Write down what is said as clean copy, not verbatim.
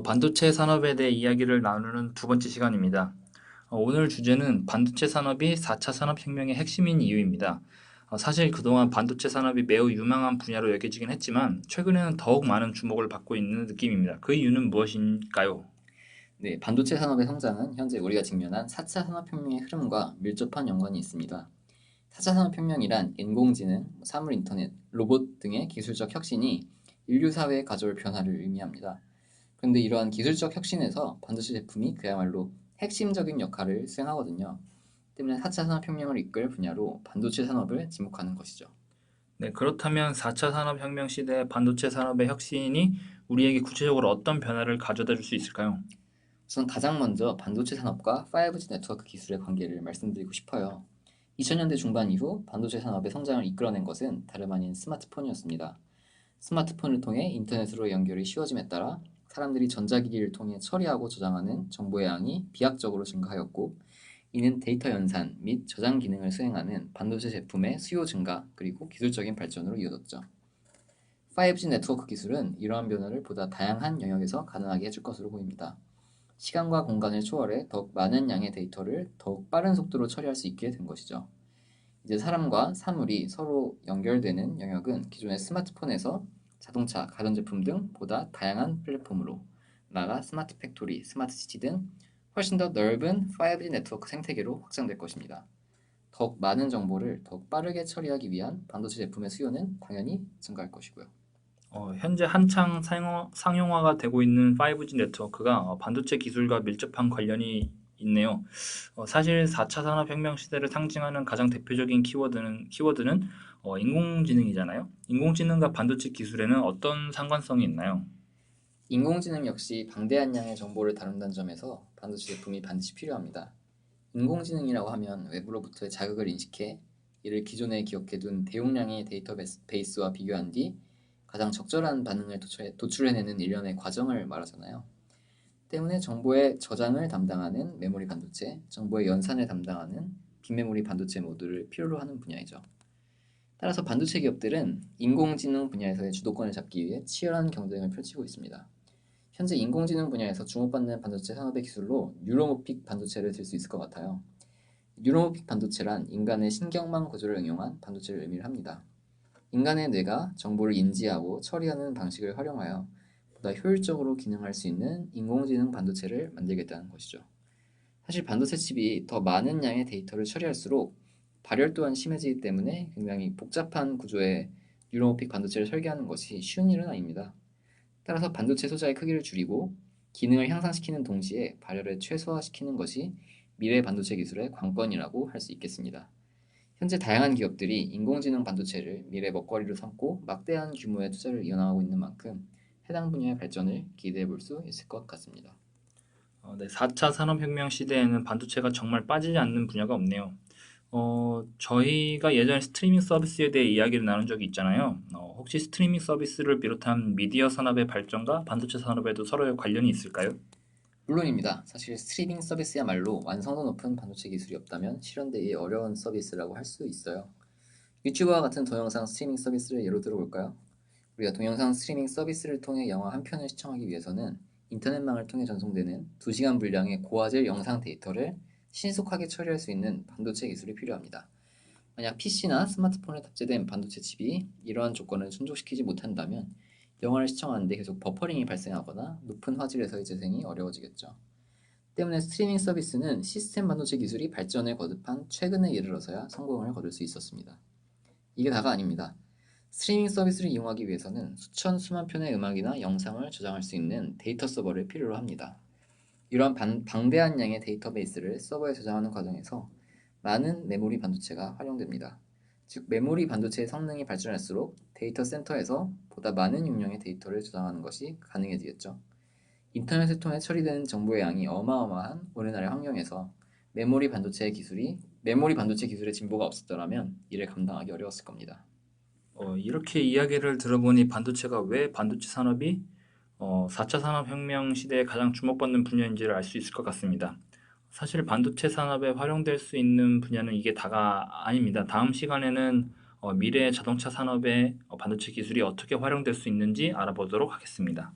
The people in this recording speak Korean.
반도체 산업에 대해 이야기를 나누는 두 번째 시간입니다. 오늘 주제는 반도체 산업이 4차 산업혁명의 핵심인 이유입니다. 사실 그동안 반도체 산업이 매우 유망한 분야로 여겨지긴 했지만 최근에는 더욱 많은 주목을 받고 있는 느낌입니다. 그 이유는 무엇일까요? 네, 반도체 산업의 성장은 현재 우리가 직면한 4차 산업혁명의 흐름과 밀접한 연관이 있습니다. 4차 산업혁명이란 인공지능, 사물 인터넷, 로봇 등의 기술적 혁신이 인류 사회에 가져올 변화를 의미합니다. 그런데 이러한 기술적 혁신에서 반도체 제품이 그야말로 핵심적인 역할을 수행하거든요. 때문에 4차 산업혁명을 이끌 분야로 반도체 산업을 지목하는 것이죠. 네, 그렇다면 4차 산업혁명 시대의 반도체 산업의 혁신이 우리에게 구체적으로 어떤 변화를 가져다 줄 수 있을까요? 우선 가장 먼저 반도체 산업과 5G 네트워크 기술의 관계를 말씀드리고 싶어요. 2000년대 중반 이후 반도체 산업의 성장을 이끌어낸 것은 다름 아닌 스마트폰이었습니다. 스마트폰을 통해 인터넷으로 연결이 쉬워짐에 따라 사람들이 전자기기를 통해 처리하고 저장하는 정보의 양이 비약적으로 증가하였고, 이는 데이터 연산 및 저장 기능을 수행하는 반도체 제품의 수요 증가 그리고 기술적인 발전으로 이어졌죠. 5G 네트워크 기술은 이러한 변화를 보다 다양한 영역에서 가능하게 해줄 것으로 보입니다. 시간과 공간을 초월해 더욱 많은 양의 데이터를 더욱 빠른 속도로 처리할 수 있게 된 것이죠. 이제 사람과 사물이 서로 연결되는 영역은 기존의 스마트폰에서 자동차, 가전제품 등 보다 다양한 플랫폼으로, 나아가 스마트 팩토리, 스마트 시티 등 훨씬 더 넓은 5G 네트워크 생태계로 확장될 것입니다. 더욱 많은 정보를 더욱 빠르게 처리하기 위한 반도체 제품의 수요는 당연히 증가할 것이고요. 현재 한창 상용화가 되고 있는 5G 네트워크가 반도체 기술과 밀접한 관련이 있네요. 사실 4차 산업혁명 시대를 상징하는 가장 대표적인 키워드는 인공지능이잖아요. 인공지능과 반도체 기술에는 어떤 상관성이 있나요? 인공지능 역시 방대한 양의 정보를 다룬다는 점에서 반도체 제품이 반드시 필요합니다. 인공지능이라고 하면 외부로부터의 자극을 인식해 이를 기존에 기억해둔 대용량의 데이터베이스와 비교한 뒤 가장 적절한 반응을 도출해내는 일련의 과정을 말하잖아요. 때문에 정보의 저장을 담당하는 메모리 반도체, 정보의 연산을 담당하는 빈메모리 반도체 모두를 필요로 하는 분야이죠. 따라서 반도체 기업들은 인공지능 분야에서의 주도권을 잡기 위해 치열한 경쟁을 펼치고 있습니다. 현재 인공지능 분야에서 주목받는 반도체 산업의 기술로 뉴로모픽 반도체를 들 수 있을 것 같아요. 뉴로모픽 반도체란 인간의 신경망 구조를 응용한 반도체를 의미를 합니다. 인간의 뇌가 정보를 인지하고 처리하는 방식을 활용하여 보다 효율적으로 기능할 수 있는 인공지능 반도체를 만들겠다는 것이죠. 사실 반도체 칩이 더 많은 양의 데이터를 처리할수록 발열 또한 심해지기 때문에 굉장히 복잡한 구조의 뉴로모픽 반도체를 설계하는 것이 쉬운 일은 아닙니다. 따라서 반도체 소자의 크기를 줄이고 기능을 향상시키는 동시에 발열을 최소화시키는 것이 미래 반도체 기술의 관건이라고 할 수 있겠습니다. 현재 다양한 기업들이 인공지능 반도체를 미래 먹거리로 삼고 막대한 규모의 투자를 이어나가고 있는 만큼 해당 분야의 발전을 기대해 볼 수 있을 것 같습니다. 네, 4차 산업혁명 시대에는 반도체가 정말 빠지지 않는 분야가 없네요. 저희가 예전에 스트리밍 서비스에 대해 이야기를 나눈 적이 있잖아요. 혹시 스트리밍 서비스를 비롯한 미디어 산업의 발전과 반도체 산업에도 서로의 관련이 있을까요? 물론입니다. 사실 스트리밍 서비스야말로 완성도 높은 반도체 기술이 없다면 실현되기 어려운 서비스라고 할 수 있어요. 유튜브와 같은 동영상 스트리밍 서비스를 예로 들어볼까요? 우리가 동영상 스트리밍 서비스를 통해 영화 한 편을 시청하기 위해서는 인터넷망을 통해 전송되는 2시간 분량의 고화질 영상 데이터를 신속하게 처리할 수 있는 반도체 기술이 필요합니다. 만약 PC나 스마트폰에 탑재된 반도체 칩이 이러한 조건을 충족시키지 못한다면 영화를 시청하는데 계속 버퍼링이 발생하거나 높은 화질에서의 재생이 어려워지겠죠. 때문에 스트리밍 서비스는 시스템 반도체 기술이 발전을 거듭한 최근에 이르러서야 성공을 거둘 수 있었습니다. 이게 다가 아닙니다. 스트리밍 서비스를 이용하기 위해서는 수천 수만 편의 음악이나 영상을 저장할 수 있는 데이터 서버를 필요로 합니다. 이러한 방대한 양의 데이터베이스를 서버에 저장하는 과정에서 많은 메모리 반도체가 활용됩니다. 즉, 메모리 반도체의 성능이 발전할수록 데이터 센터에서 보다 많은 용량의 데이터를 저장하는 것이 가능해지겠죠. 인터넷을 통해 처리되는 정보의 양이 어마어마한 오늘날의 환경에서 메모리 반도체 기술의 진보가 없었더라면 이를 감당하기 어려웠을 겁니다. 이렇게 이야기를 들어보니 반도체가 왜 반도체 산업이 4차 산업혁명 시대에 가장 주목받는 분야인지를 알 수 있을 것 같습니다. 사실 반도체 산업에 활용될 수 있는 분야는 이게 다가 아닙니다. 다음 시간에는 미래의 자동차 산업에 반도체 기술이 어떻게 활용될 수 있는지 알아보도록 하겠습니다.